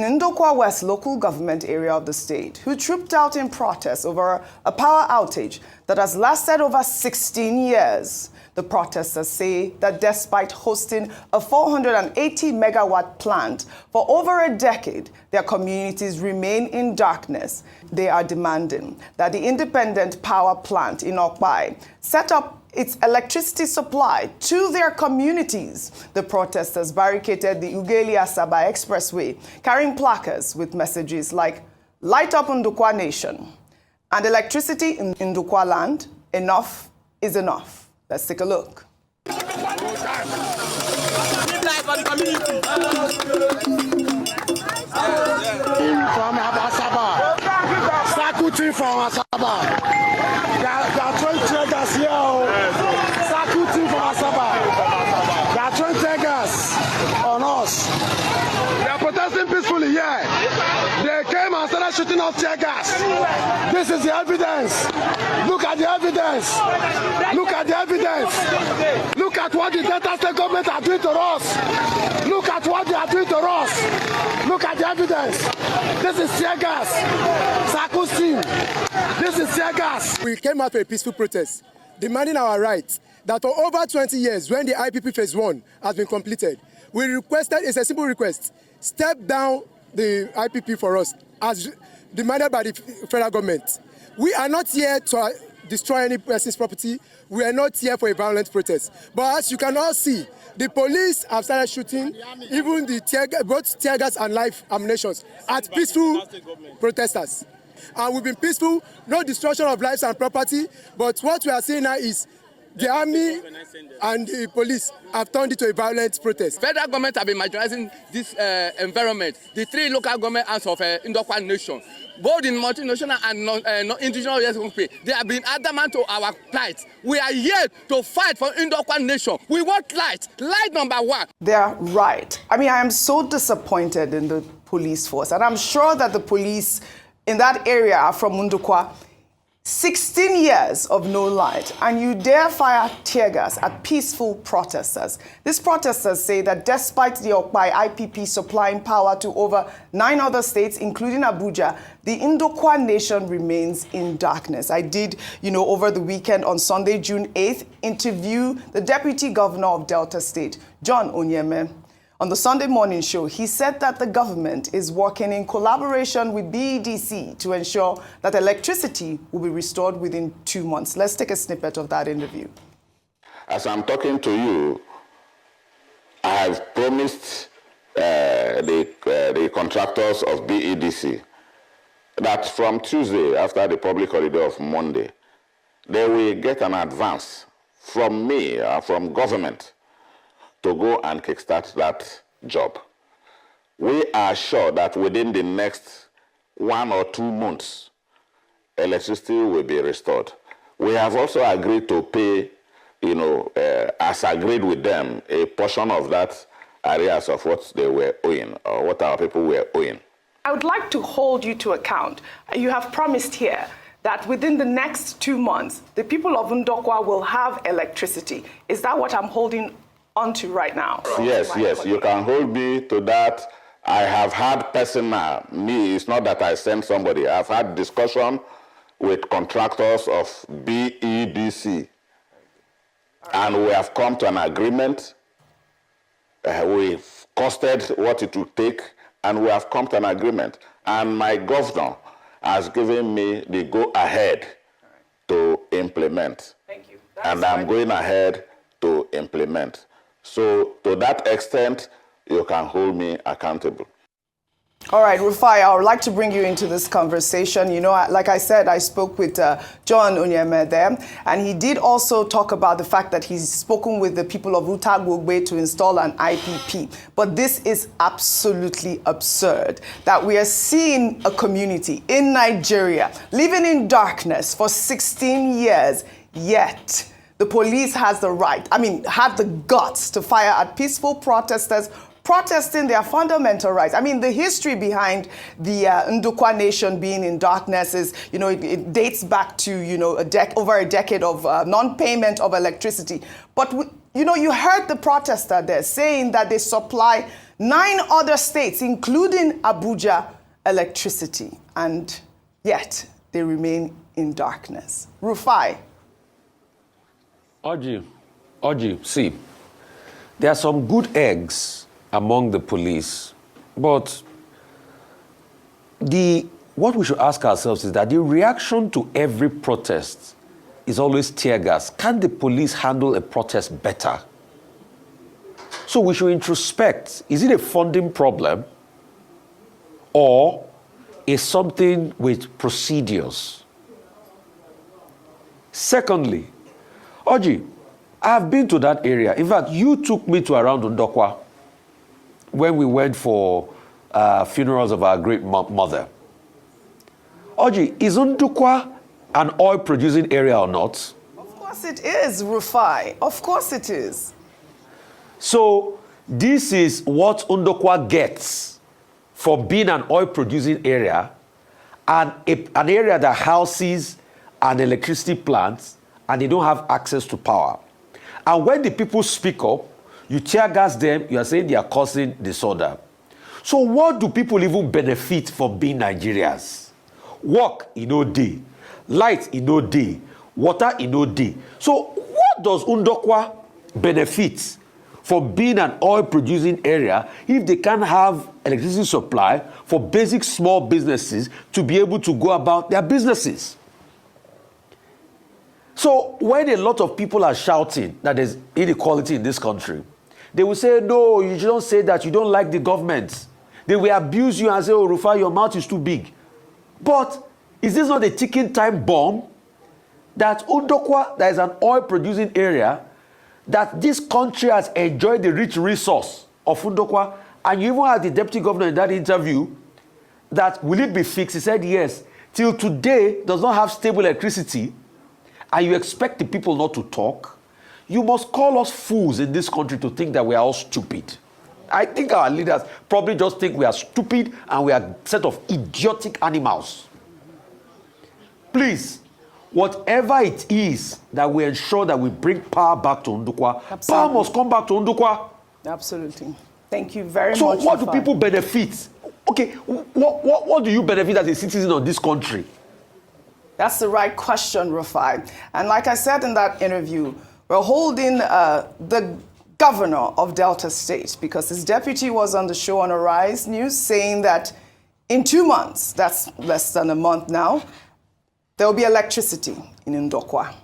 Ndokwa West local government area of the state, who trooped out in protest over a power outage that has lasted over 16 years. The protesters say that despite hosting a 480-megawatt plant for over a decade, their communities remain in darkness. They are demanding that the Independent Power Plant in Okpai set up its electricity supply to their communities. The protesters barricaded the Ughelli-Asaba expressway, carrying placards with messages like, "Light Up Ndokwa Nation," and "Electricity in Ndokwa land, enough is enough." Let's take a look. From Asaba, Sakuti from Asaba. There are 20 traders here. Sakuti from Asaba. There are 20 traders on us. They are protesting peacefully here. They came and started shooting off tear gas. This is the evidence. Look at the evidence. Look at the evidence. Look at what the Delta State government are doing to us. Look at what they are doing to us. Look at the evidence. This is tear gas. Saku's team. This is tear gas. We came out for a peaceful protest, demanding our rights that for over 20 years, when the IPP phase 1 has been completed, we requested, it's a simple request, step down the IPP for us, as demanded by the federal government. We are not here to destroy any person's property. We are not here for a violent protest. But as you can all see, the police have started shooting, even both tear gas and live ammunitions at peaceful protesters. And we've been peaceful, no destruction of lives and property. But what we are seeing now is the army and the police have turned it to a violent protest. Federal government have been marginalizing this environment. The 3 local government arms of Ndokwa Nation, both in multinational and indigenous, they have been adamant to our plight. We are here to fight for Ndokwa Nation. We want light. Light number 1. They're right. I mean, I am so disappointed in the police force, and I'm sure that the police in that area are from Ndokwa. 16 years of no light, and you dare fire tear gas at peaceful protesters. These protesters say that despite the Okpai IPP supplying power to over 9 other states, including Abuja, the Ndokwa Nation remains in darkness. I did, over the weekend on Sunday, June 8th, interview the Deputy Governor of Delta State, John Onyeme. On the Sunday morning show, he said that the government is working in collaboration with BEDC to ensure that electricity will be restored within 2 months. Let's take a snippet of that interview. As I'm talking to you, I have promised the contractors of BEDC that from Tuesday, after the public holiday of Monday, they will get an advance from me, from government, to go and kickstart that job. We are sure that within the next 1 or 2 months, electricity will be restored. We have also agreed to pay, as agreed with them, a portion of that areas of what they were owing, or what our people were owing. I would like to hold you to account. You have promised here that within the next 2 months, the people of Ndokwa will have electricity. Is that what I'm holding onto right now? Yes, you can hold me to that. I have had personal, it's not that I sent somebody, I've had discussion with contractors of BEDC, and we have come to an agreement. We've costed what it would take, and we have come to an agreement. And my governor has given me the go-ahead to implement. Thank you. And I'm going ahead to implement. So to that extent, you can hold me accountable. All right, Rufai, I would like to bring you into this conversation. Like I said, I spoke with John Onyeme there, and he did also talk about the fact that he's spoken with the people of Utagwogbe to install an IPP. But this is absolutely absurd that we are seeing a community in Nigeria living in darkness for 16 years, yet the police had the guts to fire at peaceful protesters protesting their fundamental rights. The history behind the Ndokwa Nation being in darkness is, it dates back to, over a decade of non-payment of electricity. But, you heard the protester there saying that they supply 9 other states, including Abuja, electricity, and yet they remain in darkness. Rufai. Oji, see, there are some good eggs among the police, but what we should ask ourselves is that the reaction to every protest is always tear gas. Can the police handle a protest better? So we should introspect. Is it a funding problem or is something with procedures? Secondly, Oji, I've been to that area. In fact, you took me to around Ndokwa when we went for funerals of our great mother. Oji, is Ndokwa an oil-producing area or not? Of course it is, Rufai. Of course it is. So this is what Ndokwa gets for being an oil-producing area and an area that houses an electricity plant and they don't have access to power. And when the people speak up, you tear gas them, you are saying they are causing disorder. So what do people even benefit from being Nigerians? Work in no day, light in no day, water in no day. So what does Ndokwa benefit from being an oil-producing area if they can't have electricity supply for basic small businesses to be able to go about their businesses? So when a lot of people are shouting that there's inequality in this country, they will say, no, you don't say that, you don't like the government. They will abuse you and say, oh, Rufai, your mouth is too big. But is this not a ticking time bomb that Ndokwa, that is an oil-producing area, that this country has enjoyed the rich resource of Ndokwa, and you even had the deputy governor in that interview, that will it be fixed? He said yes. Till today, does not have stable electricity, and you expect the people not to talk? You must call us fools in this country to think that we are all stupid. I think our leaders probably just think we are stupid and we are a set of idiotic animals. Please, whatever it is that we ensure that we bring power back to Ndokwa, power must come back to Ndokwa. Absolutely. Thank you very much. So what do people benefit? Okay, what do you benefit as a citizen of this country? That's the right question, Rufai. And like I said in that interview, we're holding the governor of Delta State because his deputy was on the show on Arise News saying that in 2 months, that's less than a month now, there will be electricity in Ndokwa.